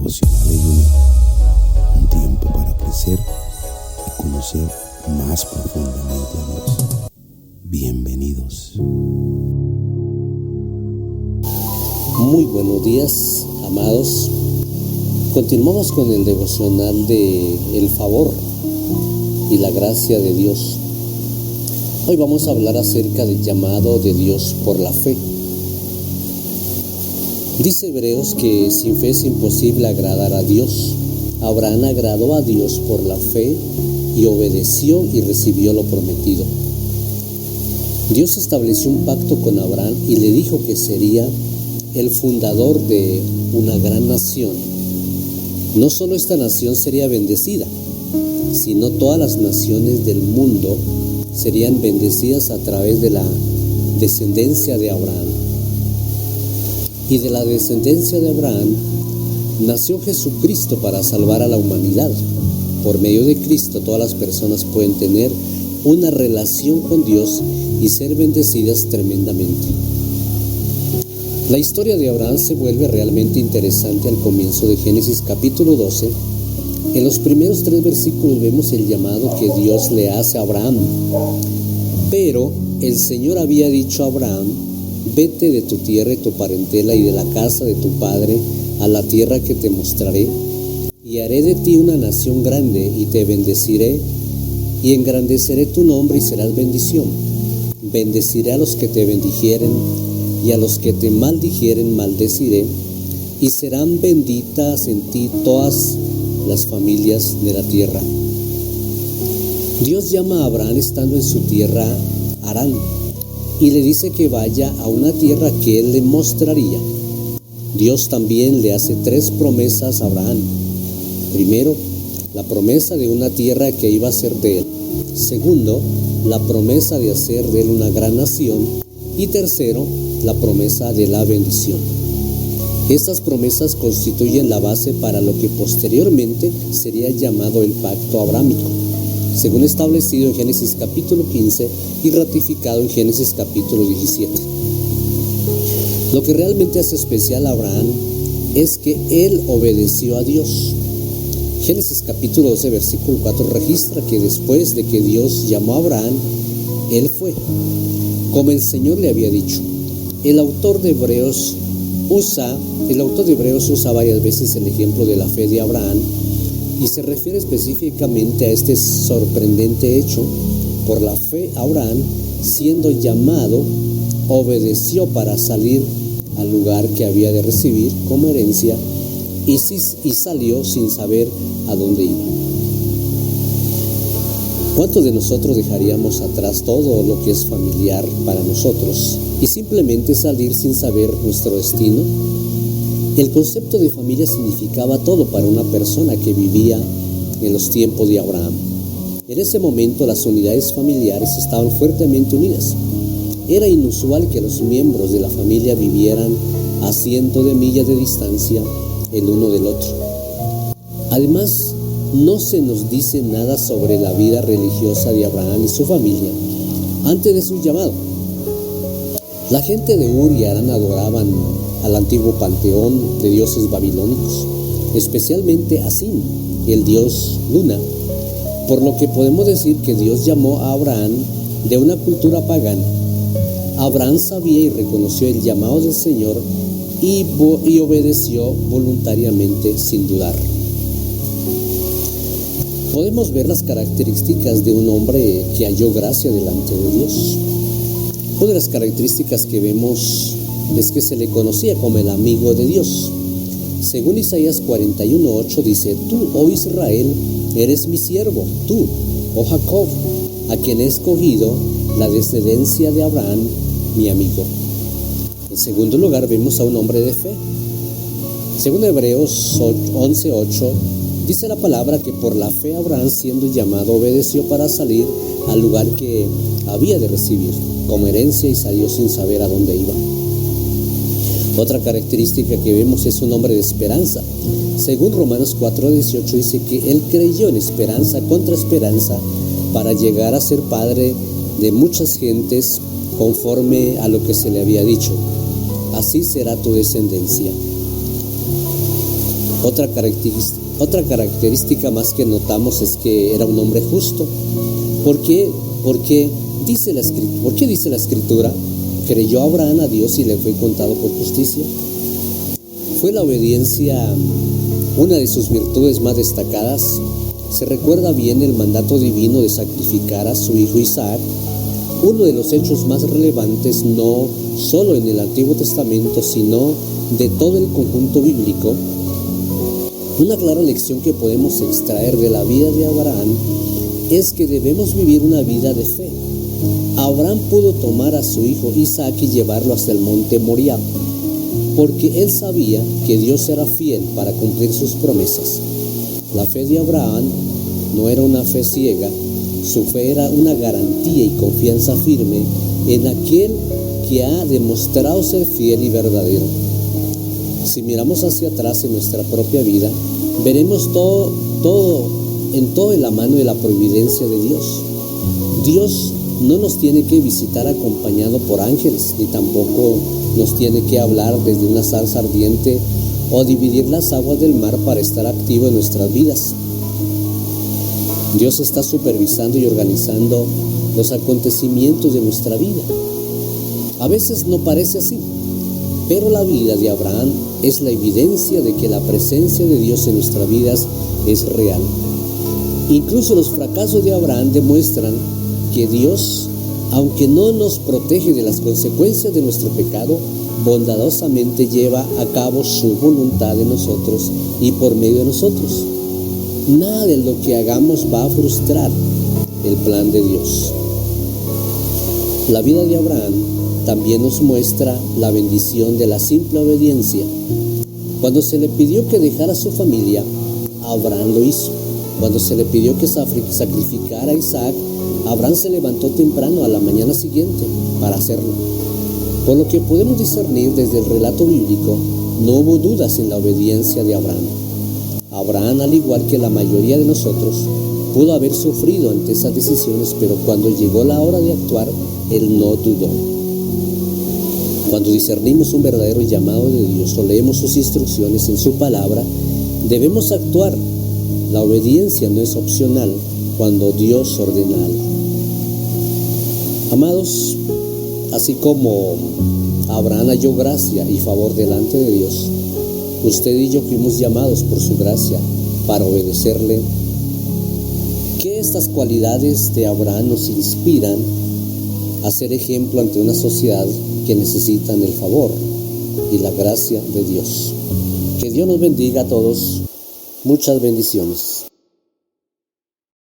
Devocional Eyume, un tiempo para crecer y conocer más profundamente a Dios. Bienvenidos. Muy buenos días, amados. Continuamos con el devocional de el favor y la gracia de Dios. Hoy vamos a hablar acerca del llamado de Dios por la fe. Dice Hebreos que sin fe es imposible agradar a Dios. Abraham agradó a Dios por la fe y obedeció y recibió lo prometido. Dios estableció un pacto con Abraham y le dijo que sería el fundador de una gran nación. No solo esta nación sería bendecida, sino todas las naciones del mundo serían bendecidas a través de la descendencia de Abraham. Y de la descendencia de Abraham nació Jesucristo para salvar a la humanidad. Por medio de Cristo todas las personas pueden tener una relación con Dios y ser bendecidas tremendamente. La historia de Abraham se vuelve realmente interesante al comienzo de Génesis capítulo 12. En los primeros 3 versículos vemos el llamado que Dios le hace a Abraham. Pero el Señor había dicho a Abraham: vete de tu tierra y tu parentela y de la casa de tu padre a la tierra que te mostraré, y haré de ti una nación grande, y te bendeciré, y engrandeceré tu nombre y serás bendición. Bendeciré a los que te bendijeren, y a los que te maldijeren maldeciré, y serán benditas en ti todas las familias de la tierra. Dios llama a Abraham estando en su tierra Harán, y le dice que vaya a una tierra que él le mostraría. Dios también le hace 3 promesas a Abraham. Primero, la promesa de una tierra que iba a ser de él. Segundo, la promesa de hacer de él una gran nación. Y tercero, la promesa de la bendición. Estas promesas constituyen la base para lo que posteriormente sería llamado el pacto abrámico, según establecido en Génesis capítulo 15 y ratificado en Génesis capítulo 17. Lo que realmente hace especial a Abraham es que él obedeció a Dios. Génesis capítulo 12 versículo 4 registra que después de que Dios llamó a Abraham, él fue, como el Señor le había dicho. El autor de Hebreos usa varias veces el ejemplo de la fe de Abraham y se refiere específicamente a este sorprendente hecho. Por la fe, Abraham, siendo llamado, obedeció para salir al lugar que había de recibir como herencia y salió sin saber a dónde iba. ¿Cuántos de nosotros dejaríamos atrás todo lo que es familiar para nosotros y simplemente salir sin saber nuestro destino? El concepto de familia significaba todo para una persona que vivía en los tiempos de Abraham. En ese momento las unidades familiares estaban fuertemente unidas. Era inusual que los miembros de la familia vivieran a cientos de millas de distancia el uno del otro. Además, no se nos dice nada sobre la vida religiosa de Abraham y su familia antes de su llamado. La gente de Ur y Harán adoraban al antiguo panteón de dioses babilónicos, especialmente a Sin, el dios Luna, por lo que podemos decir que Dios llamó a Abraham de una cultura pagana. Abraham sabía y reconoció el llamado del Señor y obedeció voluntariamente sin dudar. Podemos ver las características de un hombre que halló gracia delante de Dios. Una de las características que vemos es que se le conocía como el amigo de Dios. Según Isaías 41:8 dice: tú, oh Israel, eres mi siervo, tú, oh Jacob, a quien he escogido, la descendencia de Abraham, mi amigo. En segundo lugar, vemos a un hombre de fe. Según Hebreos 11:8, dice la palabra que por la fe Abraham, siendo llamado, obedeció para salir al lugar que había de recibir como herencia y salió sin saber a dónde iba. Otra característica que vemos es un hombre de esperanza. Según Romanos 4:18 dice que él creyó en esperanza contra esperanza para llegar a ser padre de muchas gentes conforme a lo que se le había dicho: así será tu descendencia. Otra característica más que notamos es que era un hombre justo. ¿Por qué dice la Escritura? Creyó Abraham a Dios y le fue contado por justicia. ¿Fue la obediencia una de sus virtudes más destacadas? Se recuerda bien el mandato divino de sacrificar a su hijo Isaac, uno de los hechos más relevantes no solo en el Antiguo Testamento, sino de todo el conjunto bíblico. Una clara lección que podemos extraer de la vida de Abraham es que debemos vivir una vida de fe. Abraham pudo tomar a su hijo Isaac y llevarlo hasta el monte Moriah, porque él sabía que Dios era fiel para cumplir sus promesas. La fe de Abraham no era una fe ciega, su fe era una garantía y confianza firme en aquel que ha demostrado ser fiel y verdadero. Si miramos hacia atrás en nuestra propia vida, veremos todo en la mano de la providencia de Dios. Dios no nos tiene que visitar acompañado por ángeles, ni tampoco nos tiene que hablar desde una zarza ardiente o dividir las aguas del mar para estar activo en nuestras vidas. Dios está supervisando y organizando los acontecimientos de nuestra vida. A veces no parece así, pero la vida de Abraham es la evidencia de que la presencia de Dios en nuestras vidas es real. Incluso los fracasos de Abraham demuestran que Dios, aunque no nos protege de las consecuencias de nuestro pecado, bondadosamente lleva a cabo su voluntad en nosotros y por medio de nosotros. Nada de lo que hagamos va a frustrar el plan de Dios. La vida de Abraham también nos muestra la bendición de la simple obediencia. Cuando se le pidió que dejara su familia, Abraham lo hizo. Cuando se le pidió que sacrificara a Isaac, Abraham se levantó temprano a la mañana siguiente para hacerlo. Por lo que podemos discernir desde el relato bíblico, no hubo dudas en la obediencia de Abraham. Abraham, al igual que la mayoría de nosotros, pudo haber sufrido ante esas decisiones, pero cuando llegó la hora de actuar, él no dudó. Cuando discernimos un verdadero llamado de Dios o leemos sus instrucciones en su palabra, debemos actuar. La obediencia no es opcional cuando Dios ordena algo. Amados, así como Abraham halló gracia y favor delante de Dios, usted y yo fuimos llamados por su gracia para obedecerle. Que estas cualidades de Abraham nos inspiran a ser ejemplo ante una sociedad que necesitan el favor y la gracia de Dios. Que Dios nos bendiga a todos. Muchas bendiciones.